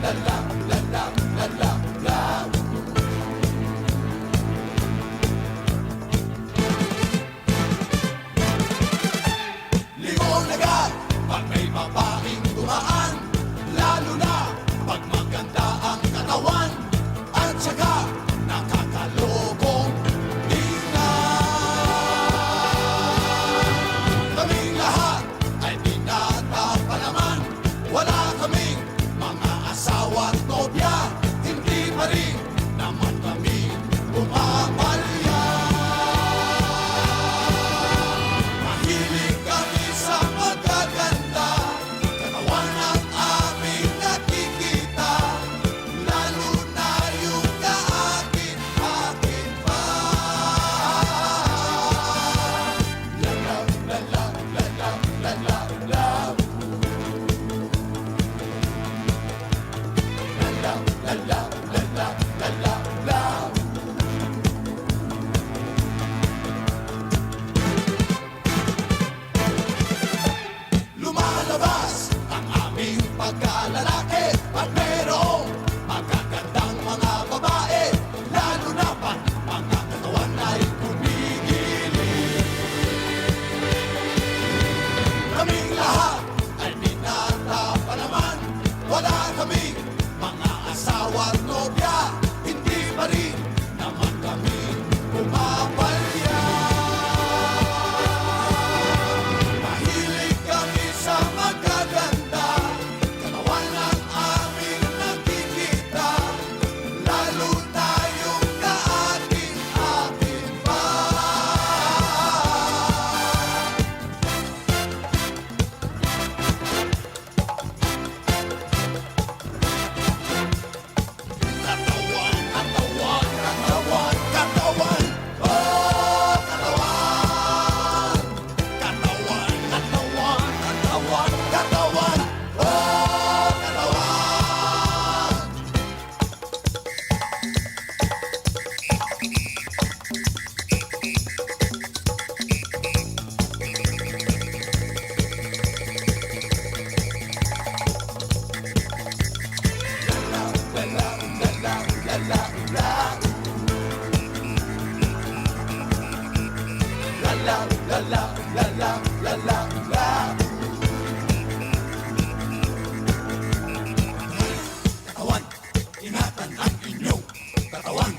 Limon agad pag may babaeng dumaan, lalo na pag maganda ang katawan at saka nakakalokong tingnan. Kaming lahat ay binata pa naman, wala kaming mga asawa at nobya, hindi pa rin naman kami pumapalya. Mahilig kami sa magaganda, katawan ang aming nakikita, lalo na yung kaakin-akin pa. Love, love, love, love, love, love, love. Love, love, love, love, love, love, love. Lumalabas ang aming pagkalalaki at merong magagandang mga babae, lalo na pag mga katawan ay kumikilig. Kaming lahat ay binata pa naman, wala kaming mga asawa at nobya, hindi pa rin naman kami pumapalya. Mahilig kami sa magaganda, katawan ang aming nakikita, lalo na yung kaakin-akin pa. Katawan, katawan, katawan, katawan, oh katawan. Katawan, katawan, katawan, katawan, oh katawan. La la la la la la la la. Katawan, ingatan ang inyong katawan.